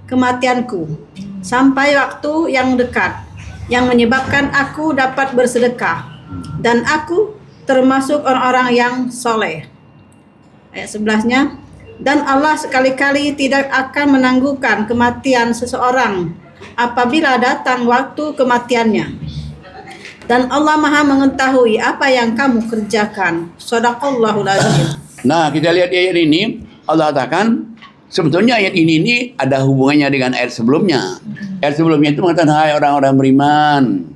kematianku sampai waktu yang dekat, yang menyebabkan aku dapat bersedekah, dan aku termasuk orang-orang yang soleh." Ayat 11-nya, dan Allah sekali-kali tidak akan menangguhkan kematian seseorang apabila datang waktu kematiannya. Dan Allah Maha mengetahui apa yang kamu kerjakan. Shadaqallahul azim. Nah, kita lihat ayat ini, Allah katakan sebetulnya ayat ini ada hubungannya dengan ayat sebelumnya. Ayat sebelumnya itu mengatakan, hai orang-orang beriman,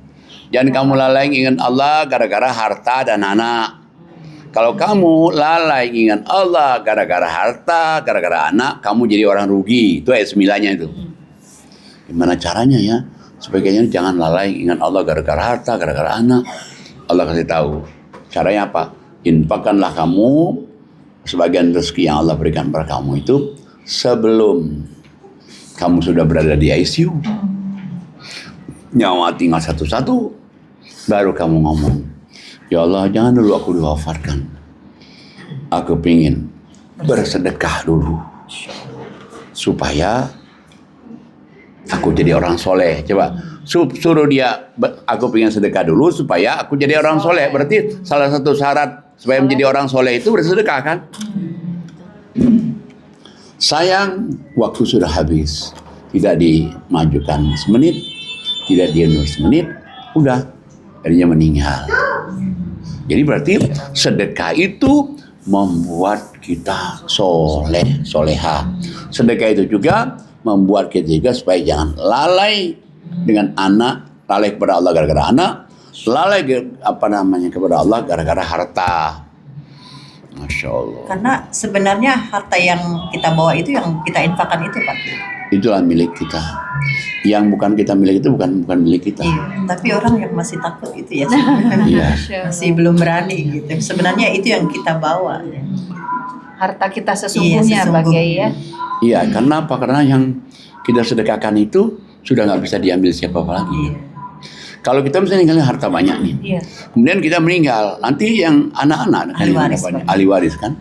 jangan kamu lalai ingat Allah gara-gara harta dan anak. Kalau kamu lalai ingat Allah gara-gara harta, gara-gara anak, kamu jadi orang rugi. Itu ayat 9-nya itu. Gimana caranya ya? Sebaiknya jangan lalai ingat Allah gara-gara harta, gara-gara anak. Allah kasih tahu. Caranya apa? Infakkanlah kamu sebagian rezeki yang Allah berikan kepada kamu itu sebelum kamu sudah berada di ICU. Nyawa tinggal satu-satu, baru kamu ngomong, ya Allah, jangan dulu aku diwafatkan. Aku ingin bersedekah dulu supaya aku jadi orang soleh. Coba suruh dia, aku ingin sedekah dulu supaya aku jadi orang soleh. Berarti salah satu syarat supaya menjadi orang soleh itu bersedekah kan? Sayang, waktu sudah habis. Tidak dimajukan semenit, tidak diundur semenit, udah, akhirnya meninggal. Jadi berarti sedekah itu membuat kita soleh, soleha. Sedekah itu juga membuat kita juga supaya jangan lalai dengan anak, lalai kepada Allah gara-gara anak, lalai kepada Allah gara-gara harta. Masya Allah. Karena sebenarnya harta yang kita bawa itu yang kita infakkan itu, Pak. Itulah milik kita. Yang bukan kita milik itu bukan milik kita. Iya, tapi orang yang masih takut itu ya. Iya. Masih belum berani gitu. Sebenarnya itu yang kita bawa. Harta kita sesungguhnya, Pak Kiai ya. Iya, karena apa? Karena yang kita sedekahkan itu sudah nggak bisa diambil siapa lagi. Kalau kita misalnya ninggalin harta banyak nih, kemudian kita meninggal, nanti yang anak-anak ahli waris kan.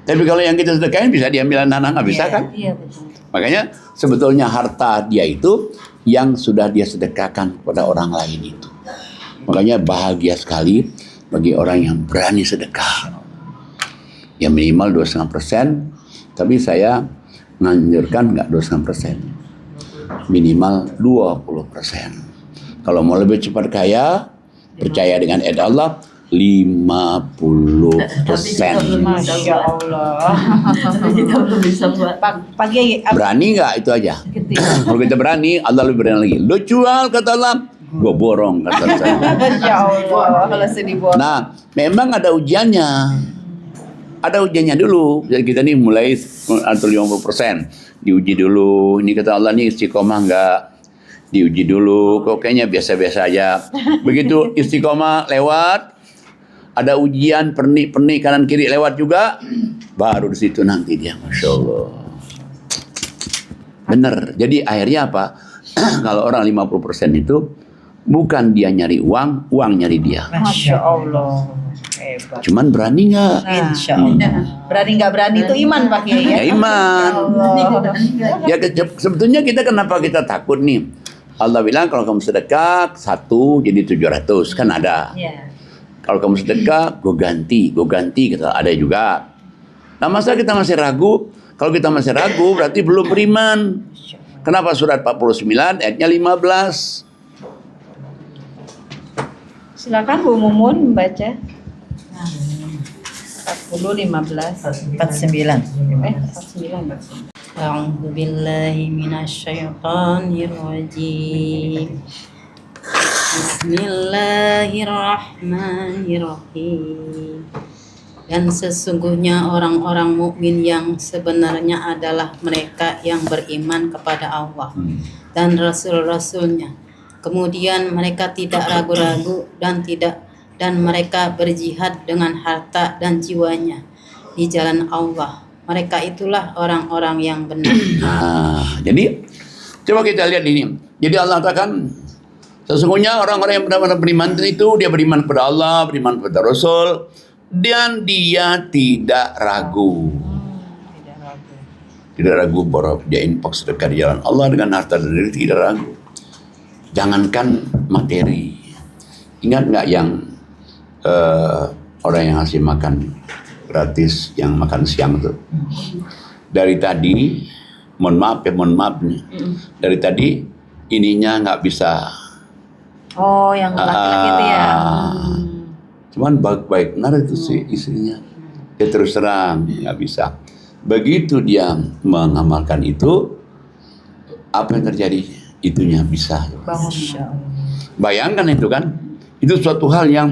Tapi kalau yang kita sedekahin bisa diambil anak-anak, nggak bisa kan? Iya, betul. Makanya sebetulnya harta dia itu yang sudah dia sedekahkan kepada orang lain itu. Makanya bahagia sekali bagi orang yang berani sedekah. Ya minimal 2,5%, tapi saya menganjurkan nggak 2,5%, minimal 20%. Kalau mau lebih cepat kaya, percaya dengan ayat Allah, 50%. Masya Allah. Kita belum bisa buat. Pak Kiai, Berani nggak itu aja? Kalau kita berani, Allah lebih berani lagi. Lo jual kata Allah, gue borong kata saya. Masya Allah, kalau sedih buat. Nah, memang ada ujiannya. Ada ujiannya dulu. Jadi kita nih mulai atur 50%. Diuji dulu. Ini kata Allah nih istiqomah nggak? Diuji dulu. Kok kayaknya biasa-biasa aja. Begitu istiqomah lewat, ada ujian pernik kanan kiri lewat juga, baru di situ nanti dia, Masya Allah. Bener. Jadi akhirnya apa? Kalau orang 50% itu bukan dia nyari uang, uang nyari dia. Masya Allah. Hebat. Cuman berani nggak? Insya Allah. Berani nggak berani itu iman, Pak Kiai ya. Ya iman. Ya sebetulnya kita kenapa kita takut nih? Allah bilang kalau kamu sedekah 1 jadi 700 kan ada. Iya. Kalau kamu sedekah, gue ganti, kita ada juga. Nah masa kita masih ragu? Kalau kita masih ragu, berarti belum beriman. Kenapa surat 49 ayatnya 15? Silakan Bu Mumun membaca. 40 15 49. 49. A'udzu billahi minasyaitonir rajim. Bismillahirrahmanirrahim. Dan sesungguhnya orang-orang mukmin yang sebenarnya adalah mereka yang beriman kepada Allah dan Rasul-Rasulnya. Kemudian mereka tidak ragu-ragu dan mereka berjihad dengan harta dan jiwanya di jalan Allah. Mereka itulah orang-orang yang benar. Nah, jadi coba kita lihat ini. Jadi Allah katakan sesungguhnya orang-orang yang benar-benar beriman itu dia beriman kepada Allah, beriman kepada Rasul, dan dia tidak ragu. Tidak ragu bahwa dia infak sedekah di jalan Allah dengan harta dan diri, tidak ragu. Jangankan materi. Ingat nggak yang orang yang ngasih makan gratis, yang makan siang itu? Dari tadi, mohon maaf nih. Dari tadi ininya nggak bisa. Oh, yang laki-laki itu ya. Cuman baik-baik benar itu sih istrinya. Dia terus terang nggak bisa. Begitu dia mengamalkan itu, apa yang terjadi? Itunya bisa. Bayangkan itu kan, itu suatu hal yang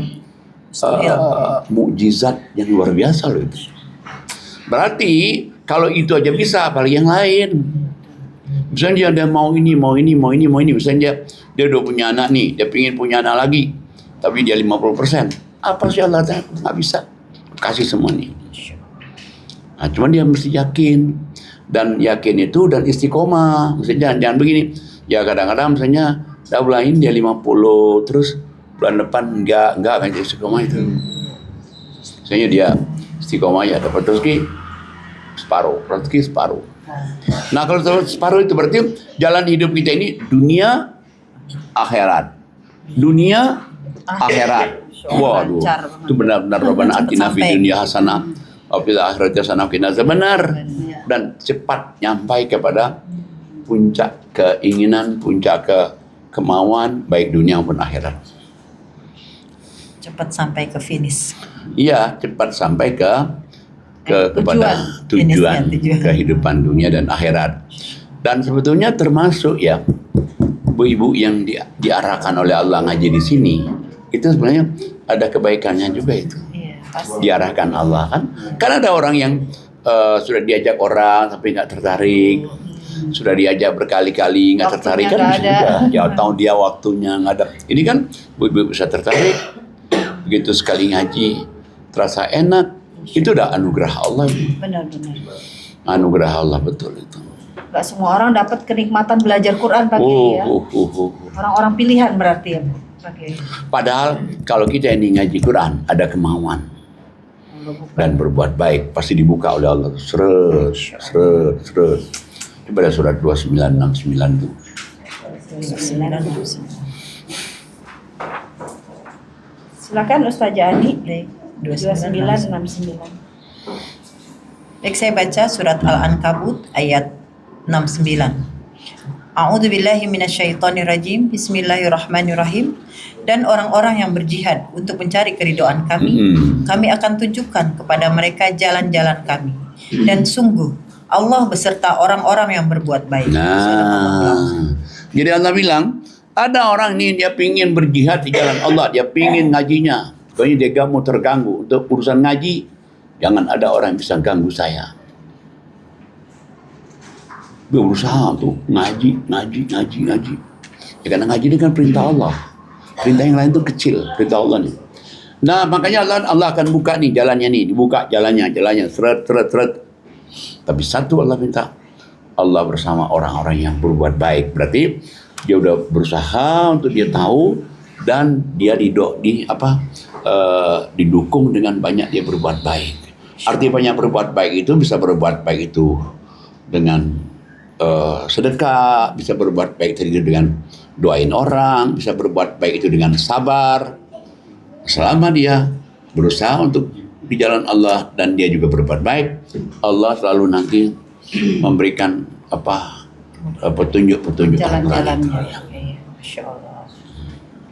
mukjizat yang luar biasa loh itu. Berarti kalau itu aja bisa, apalagi yang lain. Misalnya dia mau ini. Misalnya dia udah punya anak nih, dia pengen punya anak lagi, tapi dia 50%. Apa sih Allah nggak bisa kasih semua nih. Nah, cuman dia mesti yakin, dan yakin itu dan istiqomah. Misalnya jangan begini. Ya kadang-kadang misalnya bulan ini dia 50, terus bulan depan enggak kan istiqomah itu. Misalnya dia istiqomah ya dapat rezeki separuh. Nah kalau separuh itu berarti jalan hidup kita ini dunia akhirat. Waduh, itu benar-benar Rabbana atina fid dunya hasanah wa fil akhirati hasanah wa qina azabannar. Dan cepat nyampai kepada puncak keinginan, puncak kemauan baik dunia maupun akhirat. Cepat sampai ke finish. Iya, cepat sampai kepada tujuan kehidupan dunia dan akhirat. Dan sebetulnya termasuk ya ibu-ibu yang diarahkan oleh Allah ngaji di sini, itu sebenarnya ada kebaikannya juga itu. Diarahkan Allah kan. Karena ada orang yang sudah diajak orang tapi nggak tertarik. Sudah diajak berkali-kali nggak tertarik kan sudah. Ya tahu dia waktunya nggak ada. Ini kan ibu-ibu bisa tertarik. Begitu sekali ngaji terasa enak. Itu udah anugerah Allah. Benar-benar. Anugerah Allah betul itu. Gak semua orang dapat kenikmatan belajar Quran Pak Kiai ya. Orang-orang pilihan berarti ya Pak Kiai. Padahal kalau kita ini ngaji Quran ada kemauan dan berbuat baik pasti dibuka oleh Allah. Seret. Pada surat 2969 tuh. 2969. Silakan Ustazah Ani. 2969. Baik, saya baca surat Al-Ankabut ayat 69. A'udzubillahi minasyaitonirrajim. Bismillahirrahmanirrahim. Dan orang-orang yang berjihad untuk mencari keridhaan kami, kami akan tunjukkan kepada mereka jalan-jalan kami. Dan sungguh Allah beserta orang-orang yang berbuat baik. Nah, jadi Allah bilang, ada orang nih dia pingin berjihad di jalan Allah, dia pingin ngajinya. Pokoknya dia mau terganggu untuk urusan ngaji. Jangan ada orang yang bisa ganggu saya. Dia berusaha tuh ngaji. Ya karena ngaji ini kan perintah Allah. Perintah yang lain tuh kecil, perintah Allah nih. Nah makanya Allah akan buka nih jalannya nih, dibuka jalannya, seret. Tapi satu Allah minta, Allah bersama orang-orang yang berbuat baik. Berarti dia udah berusaha untuk dia tahu dan dia didukung dengan banyak dia berbuat baik. Arti banyak berbuat baik itu bisa berbuat baik itu dengan sedekah, bisa berbuat baik itu dengan doain orang, bisa berbuat baik itu dengan sabar. Selama dia berusaha untuk di jalan Allah dan dia juga berbuat baik, Allah selalu nanti memberikan petunjuk jalan-jalannya. Masya Allah.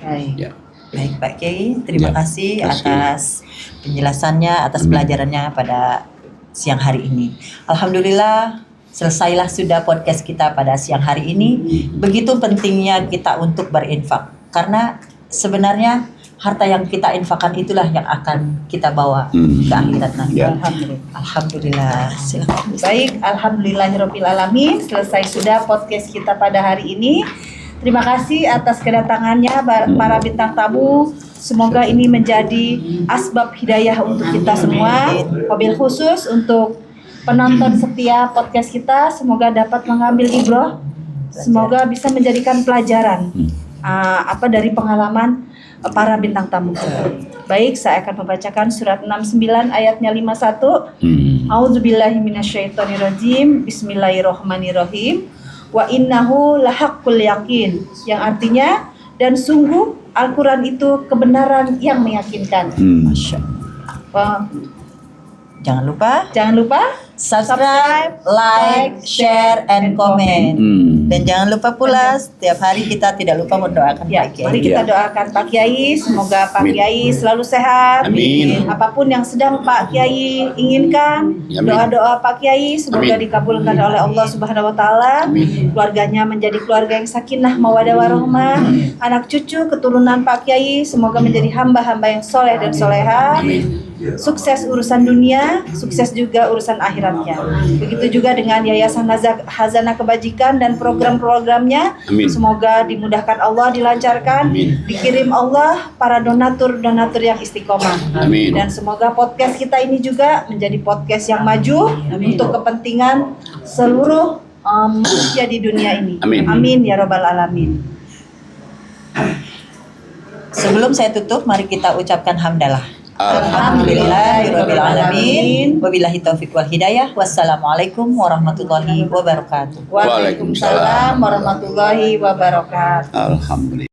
Baik. Ya. Baik Pak Kiai, terima kasih atas penjelasannya, atas pelajarannya pada siang hari ini. Alhamdulillah, selesailah sudah podcast kita pada siang hari ini. Begitu pentingnya kita untuk berinfak, karena sebenarnya harta yang kita infakkan itulah yang akan kita bawa ke akhirat nanti. Ya. Alhamdulillah. Silakan. Baik, alhamdulillahirabbil alamin. Selesai sudah podcast kita pada hari ini. Terima kasih atas kedatangannya para bintang tamu. Semoga ini menjadi asbab hidayah untuk kita semua. Wabil khusus untuk penonton setia podcast kita, semoga dapat mengambil ibroh. Semoga bisa menjadikan pelajaran dari pengalaman para bintang tamu kita. Baik, saya akan membacakan surat 69 ayatnya 51. A'udzubillahi minasyaitonirrajim. Bismillahirrahmanirrahim. Wa innahu lahaqqul yaqin, yang artinya dan sungguh Al-Quran itu kebenaran yang meyakinkan. Masya Allah. Jangan lupa subscribe, like, share, and comment. Dan jangan lupa pula setiap hari kita tidak lupa mendoakan Ya, Pak Kiai. mari kita doakan Pak Kiai, semoga Pak Kiai selalu sehat. Amin. Apapun yang sedang Pak Kiai inginkan, Amin. doa-doa Pak Kiai semoga Amin. dikabulkan oleh Allah Subhanahu wa taala. Keluarganya menjadi keluarga yang sakinah, mawaddah warahmah. Anak cucu keturunan Pak Kiai semoga menjadi hamba-hamba yang soleh dan soleha. Sukses urusan dunia, sukses juga urusan akhiratnya. Begitu juga dengan Yayasan Hazanah Kebajikan dan program-programnya. Amin. Semoga dimudahkan Allah, dilancarkan, Amin. dikirim Allah para donatur-donatur yang istiqomah. Amin. Dan semoga podcast kita ini juga menjadi podcast yang maju untuk kepentingan seluruh manusia di dunia ini. Amin. Amin ya rabbal alamin. Sebelum saya tutup, mari kita ucapkan hamdalah. Alhamdulillah. Alhamdulillahirobbilalamin. Wabillahi taufiq wal hidayah. Wassalamualaikum warahmatullahi wabarakatuh. Waalaikumsalam. Waalaikumsalam warahmatullahi wabarakatuh. Alhamdulillah.